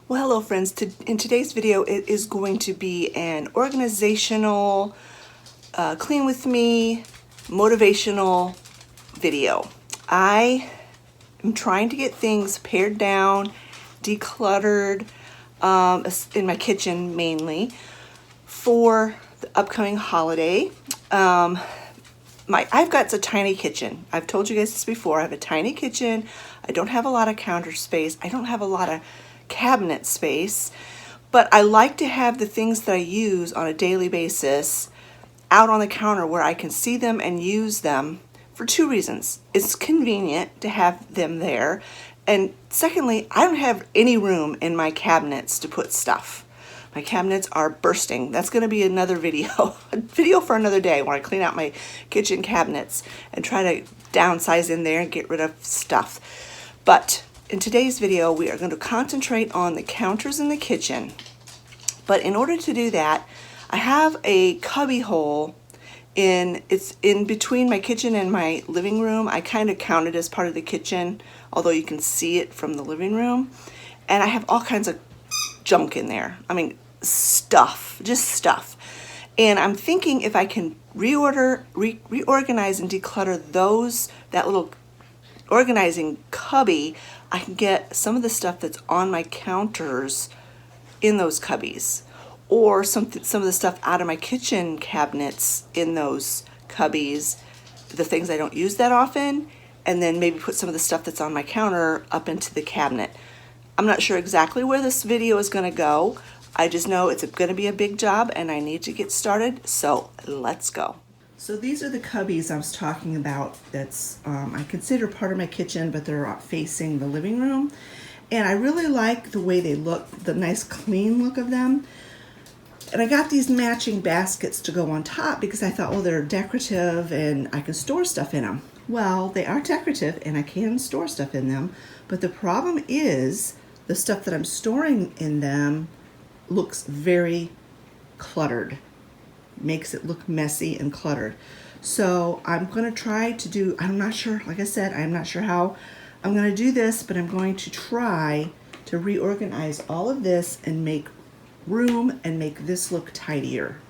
Well, hello friends. In today's video, it is going to be an organizational, clean with me, motivational video. I am trying to get things pared down, decluttered, in my kitchen mainly, for the upcoming holiday. I've got a tiny kitchen. I've told you guys this before. I have a tiny kitchen. I don't have a lot of counter space. I don't have a lot of cabinet space, but I like to have the things that I use on a daily basis out on the counter where I can see them and use them for two reasons. It's convenient to have them there, and secondly, I don't have any room in my cabinets to put stuff. My cabinets are bursting. That's going to be another video, a video for another day where I clean out my kitchen cabinets and try to downsize in there and get rid of stuff. But in today's video, we are going to concentrate on the counters in the kitchen. But in order to do that, I have a cubby hole it's in between my kitchen and my living room. I kind of count it as part of the kitchen, although you can see it from the living room. And I have all kinds of junk in there. I mean, stuff, just stuff. And I'm thinking if I can reorganize and declutter that little organizing cubby, I can get some of the stuff that's on my counters in those cubbies, or some of the stuff out of my kitchen cabinets in those cubbies, the things I don't use that often, and then maybe put some of the stuff that's on my counter up into the cabinet. I'm not sure exactly where this video is going to go. I just know it's going to be a big job and I need to get started, so let's go. So these are the cubbies I was talking about that's I consider part of my kitchen, but they're facing the living room. And I really like the way they look, the nice clean look of them. And I got these matching baskets to go on top because I thought, well, they're decorative and I can store stuff in them. Well, they are decorative and I can store stuff in them, but the problem is the stuff that I'm storing in them looks very cluttered. Makes it look messy and cluttered. So I'm going to try to do, I'm not sure, like I said, I'm not sure how I'm going to do this, but I'm going to try to reorganize all of this and make room and make this look tidier.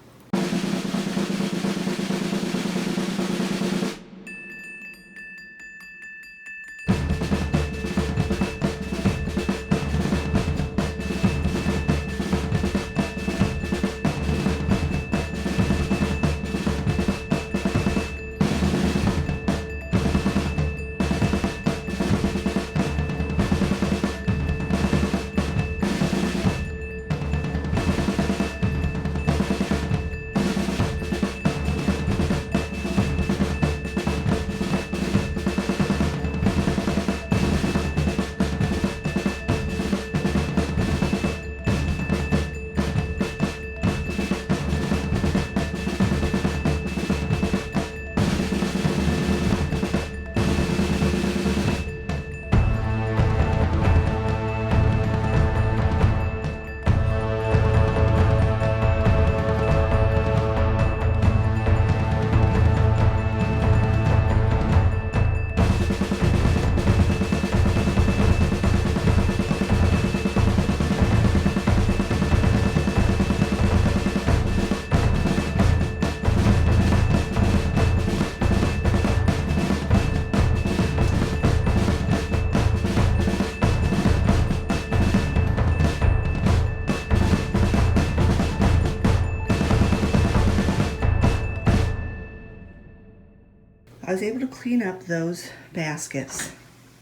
I was able to clean up those baskets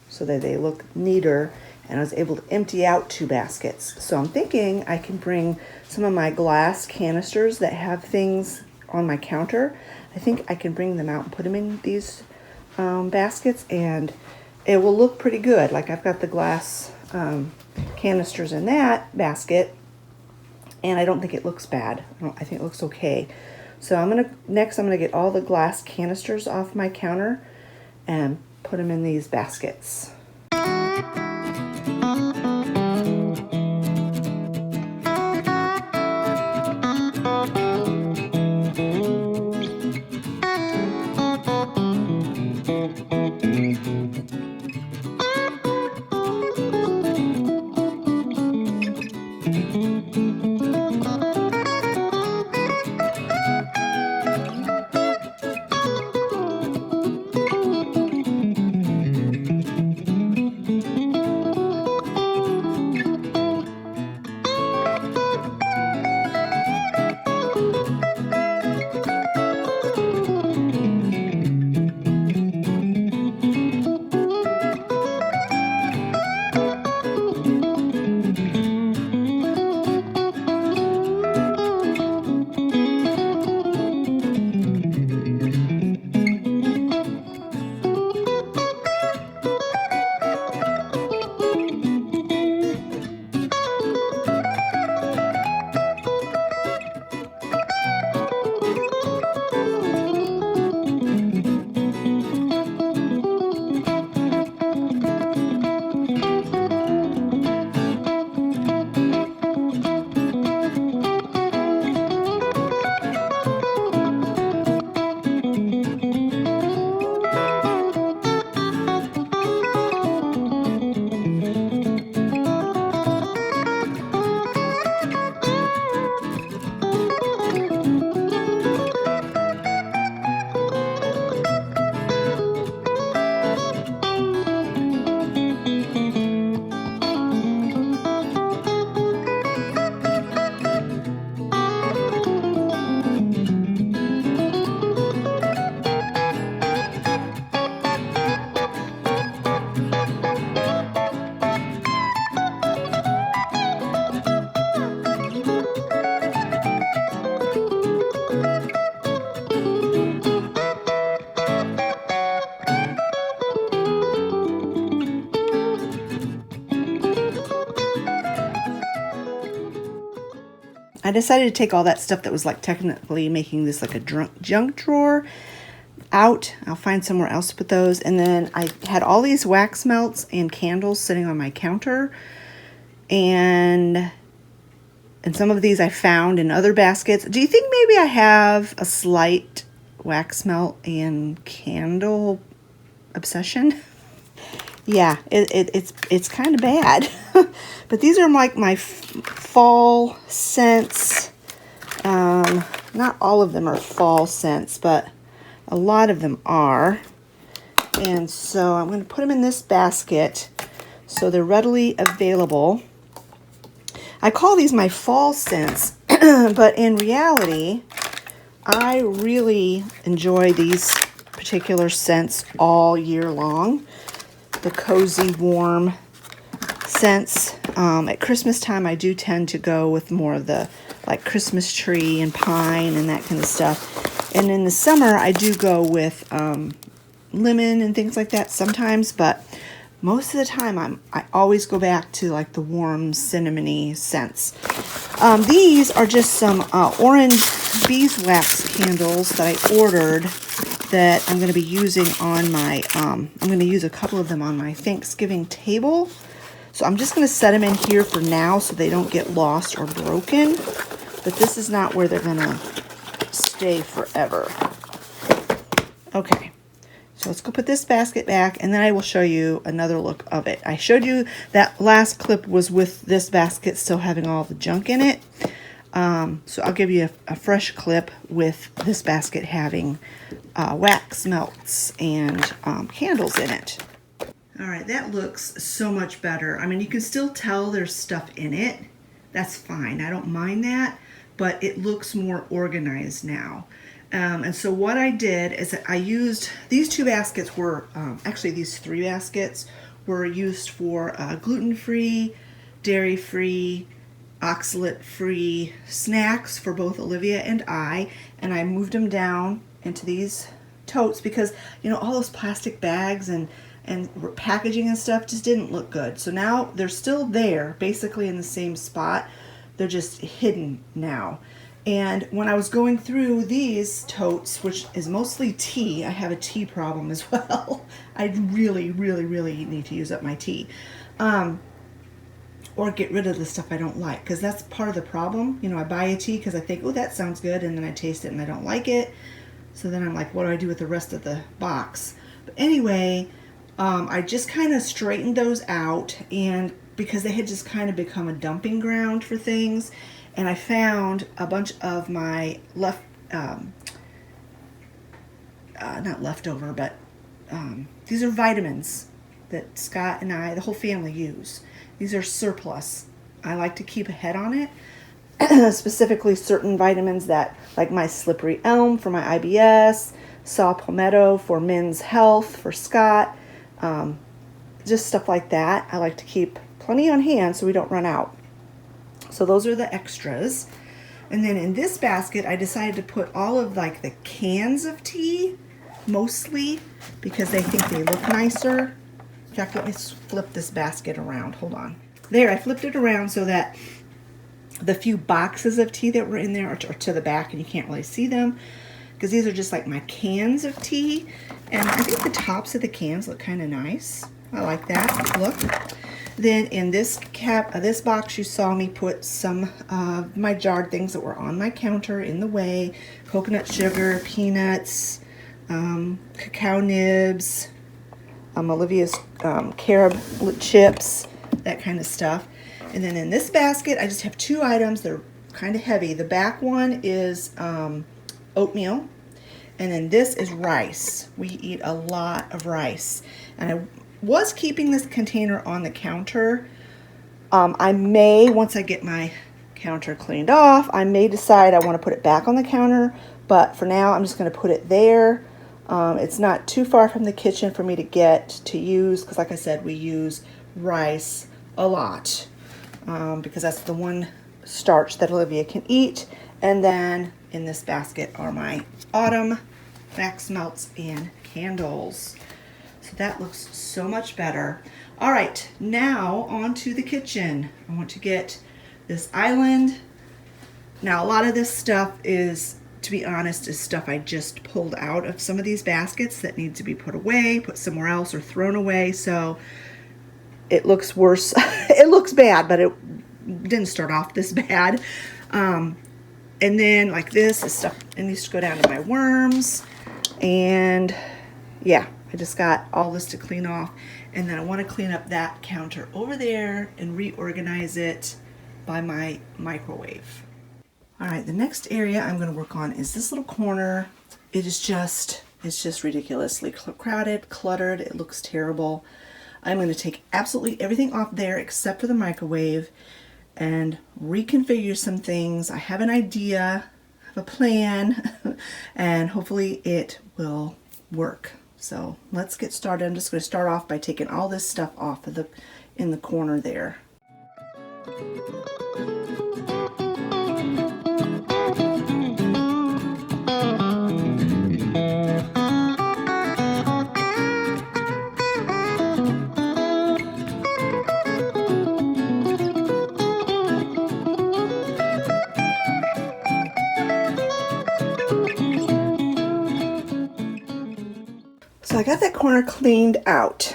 so that they look neater, and I was able to empty out 2 baskets. So I'm thinking I can bring some of my glass canisters that have things on my counter. I think I can bring them out and put them in these baskets, and it will look pretty good. Like I've got the glass canisters in that basket, and I don't think it looks bad. I think it looks okay. So next I'm gonna get all the glass canisters off my counter and put them in these baskets. I decided to take all that stuff that was like technically making this like a junk drawer out. I'll find somewhere else to put those. And then I had all these wax melts and candles sitting on my counter. And some of these I found in other baskets. Do you think maybe I have a slight wax melt and candle obsession? Yeah, it's kind of bad. But these are like my fall scents. Not all of them are fall scents, but a lot of them are. And so I'm going to put them in this basket so they're readily available. I call these my fall scents, but in reality, I really enjoy these particular scents all year long. The cozy, warm scents. At Christmas time, I do tend to go with more of the like Christmas tree and pine and that kind of stuff. And in the summer, I do go with lemon and things like that sometimes, but most of the time, I always go back to like the warm cinnamony scents. These are just some orange beeswax candles that I ordered that I'm going to be using on my, I'm going to use a couple of them on my Thanksgiving table. So I'm just going to set them in here for now so they don't get lost or broken. But this is not where they're going to stay forever. Okay. So let's go put this basket back, and then I will show you another look of it. I showed you that last clip was with this basket still having all the junk in it. So I'll give you a fresh clip with this basket having wax melts and candles in it. All right, that looks so much better. I mean, you can still tell there's stuff in it. That's fine. I don't mind that, but it looks more organized now. And so what I did is I used, these two baskets were, actually these three baskets were used for gluten-free, dairy-free, oxalate-free snacks for both Olivia and I moved them down into these totes because, you know, all those plastic bags and packaging and stuff just didn't look good. So now they're still there, basically in the same spot. They're just hidden now. And when I was going through these totes, which is mostly tea, I have a tea problem as well. I really, really, really need to use up my tea. Or get rid of the stuff I don't like, because that's part of the problem. You know, I buy a tea because I think, oh, that sounds good, and then I taste it and I don't like it. So then I'm like, what do I do with the rest of the box? But anyway, I just kind of straightened those out, and because they had just kind of become a dumping ground for things. And I found a bunch of my not leftover, but these are vitamins that Scott and I, the whole family, use. These are surplus. I like to keep a head on it, specifically certain vitamins that, like my slippery elm for my IBS, saw palmetto for men's health for Scott, just stuff like that. I like to keep plenty on hand so we don't run out. So those are the extras. And then in this basket, I decided to put all of like the cans of tea, mostly, because they think they look nicer. In fact, let me flip this basket around. Hold on. There, I flipped it around so that the few boxes of tea that were in there are to the back and you can't really see them, because these are just like my cans of tea. And I think the tops of the cans look kind of nice. I like that look. Then in this this box, you saw me put some of my jarred things that were on my counter in the way. Coconut sugar, peanuts, cacao nibs, Olivia's carob chips, that kind of stuff. And then in this basket, I just have two items. They're kind of heavy. The back one is oatmeal, and then this is rice. We eat a lot of rice. And I was keeping this container on the counter. I may, once I get my counter cleaned off, I may decide I want to put it back on the counter, but for now I'm just going to put it there. It's not too far from the kitchen for me to get to use, because like I said, we use rice a lot, because that's the one starch that Olivia can eat. And then in this basket are my autumn wax melts and candles. So that looks so much better. All right, now on to the kitchen. I want to get this island Now, a lot of this stuff is, to be honest, is stuff I just pulled out of some of these baskets that need to be put away, put somewhere else, or thrown away. So it looks worse. It looks bad, but it didn't start off this bad. And then like this is stuff, it needs to go down to my worms. And yeah, I just got all this to clean off. And then I want to clean up that counter over there and reorganize it by my microwave. All right, the next area I'm going to work on is this little corner. It's just ridiculously crowded, cluttered. It looks terrible. I'm going to take absolutely everything off there except for the microwave and reconfigure some things. I have an idea, I have a plan, and hopefully it will work. So let's get started. I'm just going to start off by taking all this stuff off of in the corner there. So I got that corner cleaned out,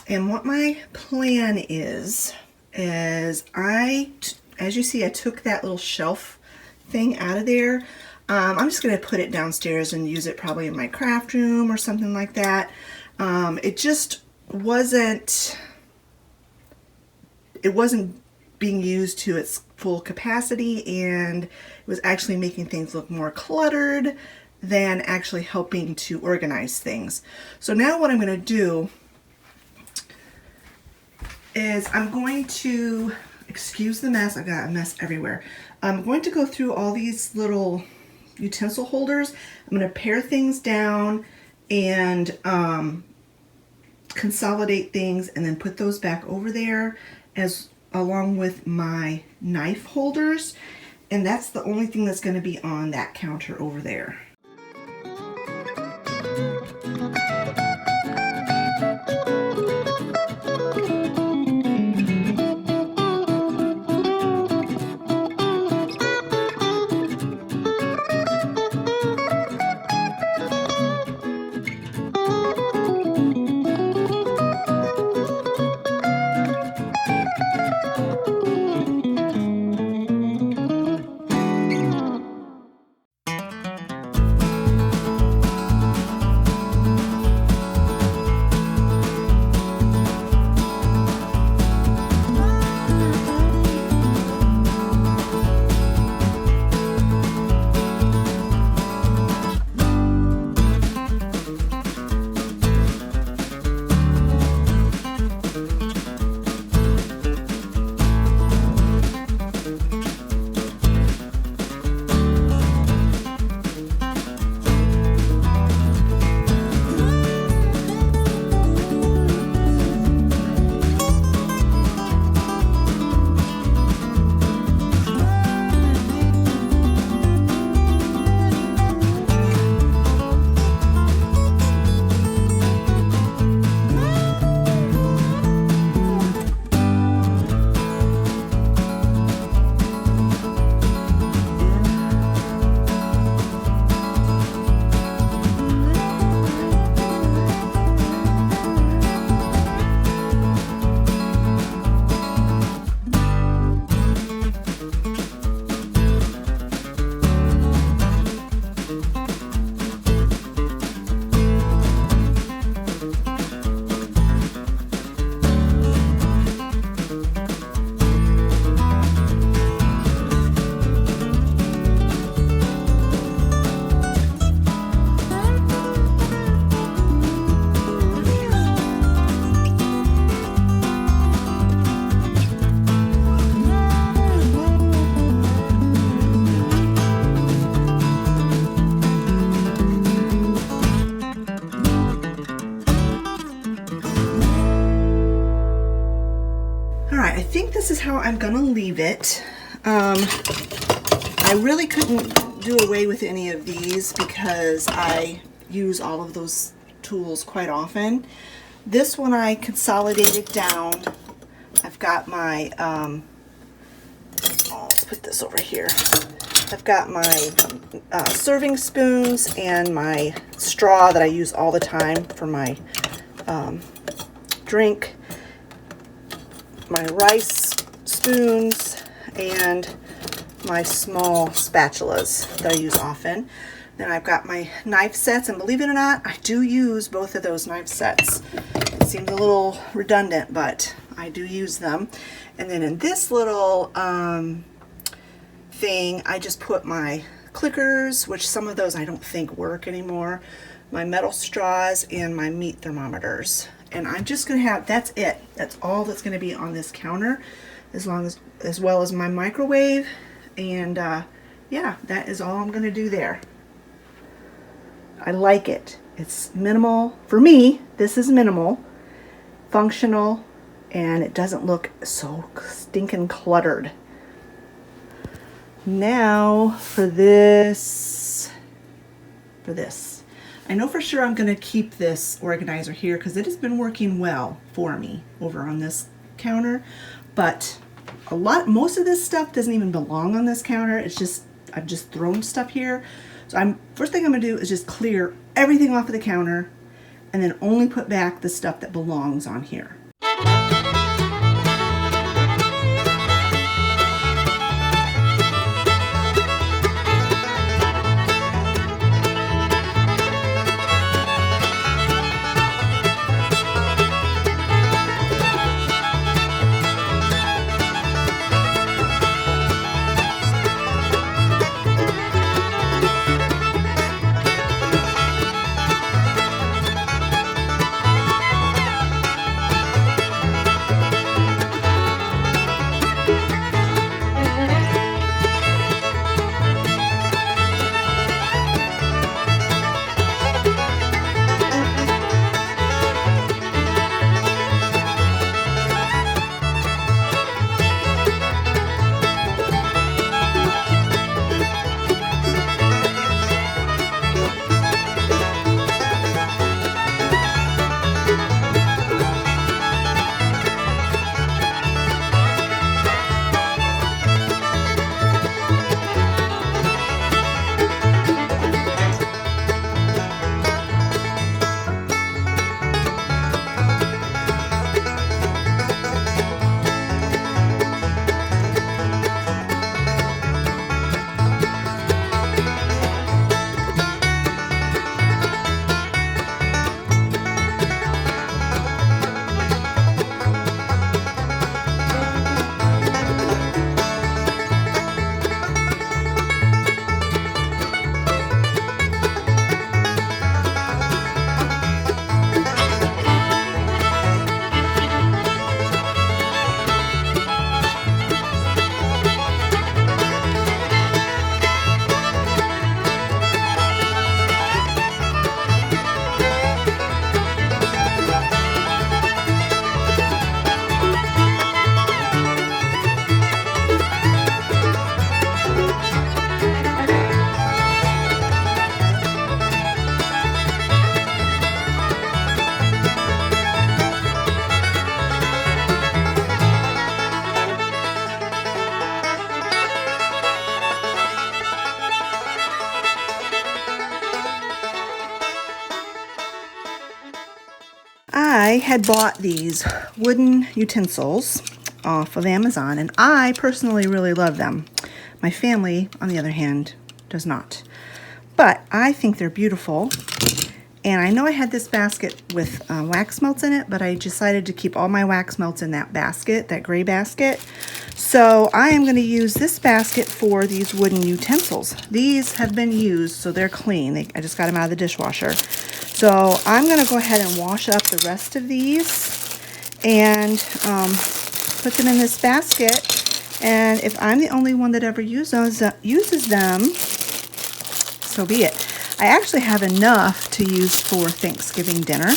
and what my plan is as you see, I took that little shelf thing out of there. I'm just going to put it downstairs and use it probably in my craft room or something like that. It just wasn't being used to its full capacity, and it was actually making things look more cluttered than actually helping to organize things. So now what I'm going to do is I'm going to, excuse the mess, I've got a mess everywhere. I'm going to go through all these little utensil holders. I'm going to pare things down and consolidate things and then put those back over there along with my knife holders. And that's the only thing that's going to be on that counter over there. This is how I'm gonna leave it. I really couldn't do away with any of these because I use all of those tools quite often. This one I consolidated down. I've got my, I'll put this over here. I've got my serving spoons and my straw that I use all the time for my drink, my rice spoons, and my small spatulas that I use often. Then I've got my knife sets, and believe it or not, I do use both of those knife sets. It seems a little redundant, but I do use them. And then in this little thing, I just put my clickers, which some of those I don't think work anymore, my metal straws, and my meat thermometers. And I'm just gonna have, that's it. That's all that's gonna be on this counter, as well as my microwave. And yeah, that is all I'm gonna do there. I like it. It's minimal. For me, this is minimal, functional, and it doesn't look so stinking cluttered. Now for this. I know for sure I'm gonna keep this organizer here because it has been working well for me over on this counter, but most of this stuff doesn't even belong on this counter. It's just, I've just thrown stuff here. So first thing I'm gonna do is just clear everything off of the counter and then only put back the stuff that belongs on here. I had bought these wooden utensils off of Amazon, and I personally really love them. My family, on the other hand, does not. But I think they're beautiful. And I know I had this basket with wax melts in it, but I decided to keep all my wax melts in that basket, that gray basket. So I am going to use this basket for these wooden utensils. These have been used, so they're clean. I just got them out of the dishwasher. So I'm going to go ahead and wash up the rest of these and put them in this basket. And if I'm the only one that ever uses them, so be it. I actually have enough to use for Thanksgiving dinner,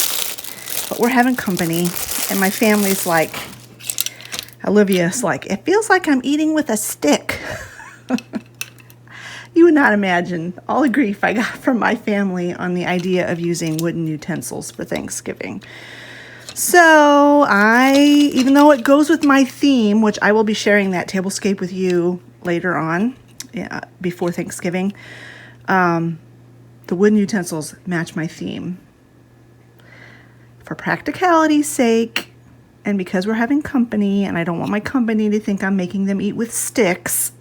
but we're having company, and my family's like, Olivia's like, it feels like I'm eating with a stick. You would not imagine all the grief I got from my family on the idea of using wooden utensils for Thanksgiving. So even though it goes with my theme, which I will be sharing that tablescape with you later on, before Thanksgiving. The wooden utensils match my theme. For practicality's sake, and because we're having company, and I don't want my company to think I'm making them eat with sticks,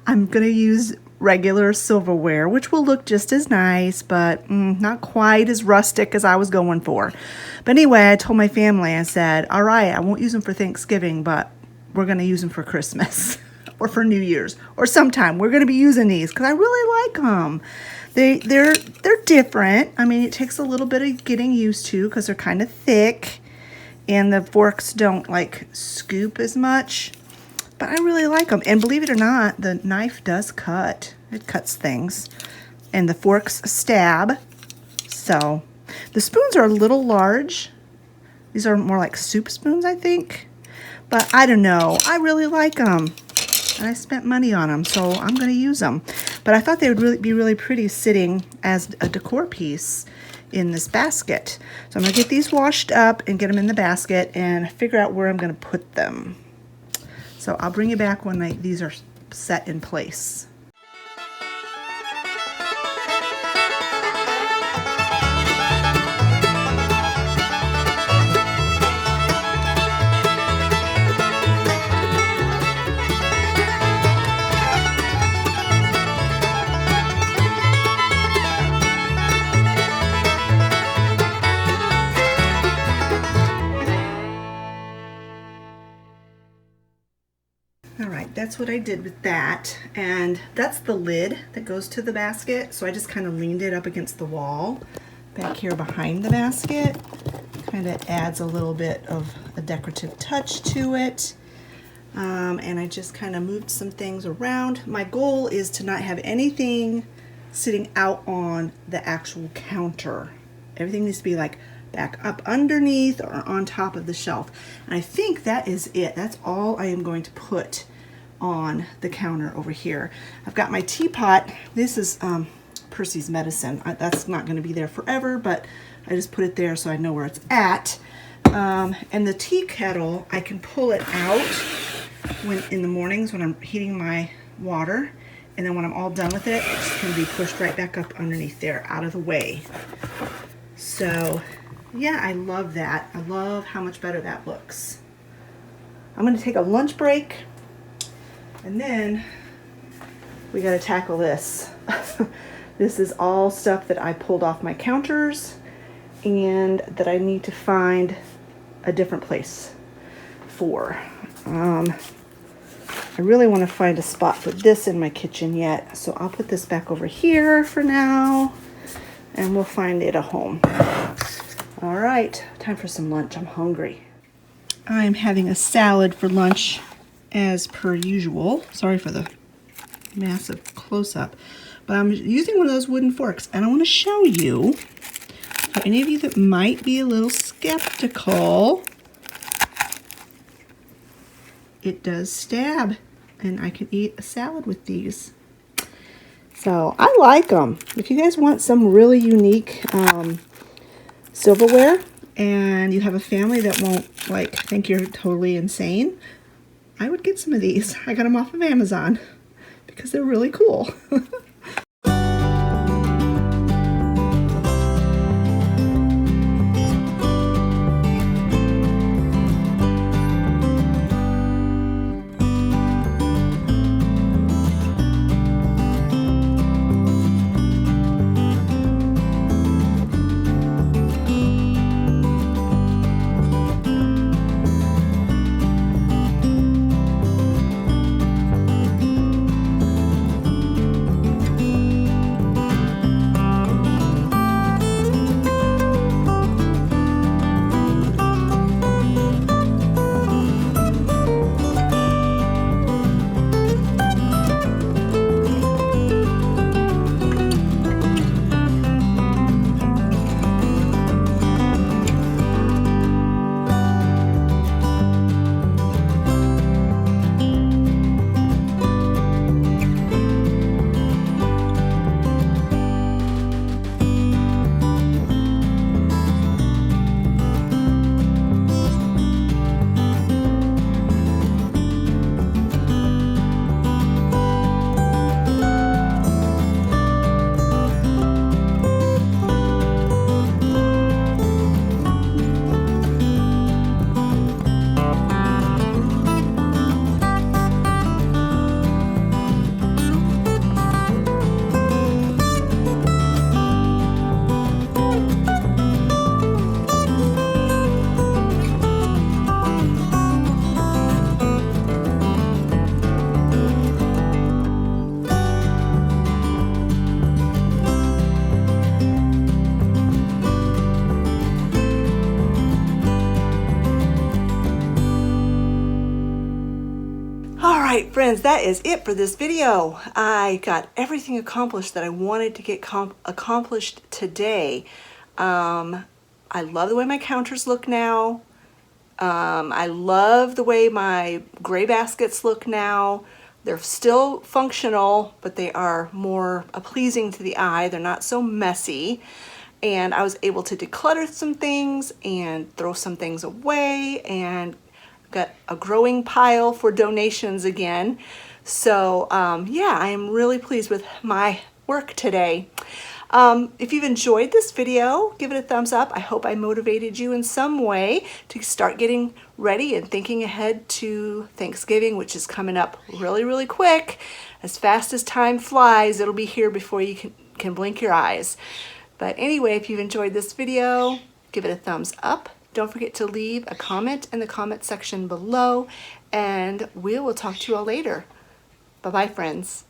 I'm going to use regular silverware, which will look just as nice, but not quite as rustic as I was going for. But anyway, I told my family, I said, all right, I won't use them for Thanksgiving, but we're going to use them for Christmas or for New Year's or sometime. We're going to be using these because I really like them. They're different. I mean, it takes a little bit of getting used to because they're kind of thick and the forks don't like scoop as much, but I really like them. And believe it or not, the knife does cut. It cuts things and the forks stab. So the spoons are a little large. These are more like soup spoons, I think, but I don't know. I really like them. And I spent money on them, so I'm going to use them. But I thought they would be really pretty sitting as a decor piece in this basket. So I'm going to get these washed up and get them in the basket and figure out where I'm going to put them. So I'll bring you back when these are set in place. That's what I did with that, and that's the lid that goes to the basket. So I just kind of leaned it up against the wall back here behind the basket. Kind of adds a little bit of a decorative touch to it. And I just kind of moved some things around. My goal is to not have anything sitting out on the actual counter. Everything needs to be like back up underneath or on top of the shelf. And I think that is it. That's all I am going to put on the counter over here. I've got my teapot. This is Percy's medicine. That's not going to be there forever, but I just put it there so I know where it's at. And the tea kettle, I can pull it out when in the mornings when I'm heating my water, and then when I'm all done with it, it's going to be pushed right back up underneath there, out of the way. So yeah, I love that. I love how much better that looks. I'm going to take a lunch break. And then we got to tackle this. This is all stuff that I pulled off my counters and that I need to find a different place for. I really want to find a spot for this in my kitchen yet, so I'll put this back over here for now and we'll find it a home. All right, time for some lunch. I'm hungry. I'm having a salad for lunch as per usual. Sorry for the massive close-up, but I'm using one of those wooden forks, and I want to show you, for any of you that might be a little skeptical, it does stab, and I can eat a salad with these. So I like them. If you guys want some really unique silverware, and you have a family that won't think you're totally insane, I would get some of these. I got them off of Amazon because they're really cool. right, friends, that is it for this video. I got everything accomplished that I wanted to get accomplished today. I love the way my counters look now. I love the way my gray baskets look now. They're still functional, but they are more pleasing to the eye. They're not so messy. And I was able to declutter some things and throw some things away, and got a growing pile for donations again. So yeah, I am really pleased with my work today. If you've enjoyed this video, give it a thumbs up. I hope I motivated you in some way to start getting ready and thinking ahead to Thanksgiving, which is coming up really, really quick. As fast as time flies, it'll be here before you can blink your eyes. But anyway, if you've enjoyed this video, give it a thumbs up. Don't forget to leave a comment in the comment section below, and we will talk to you all later. Bye-bye, friends.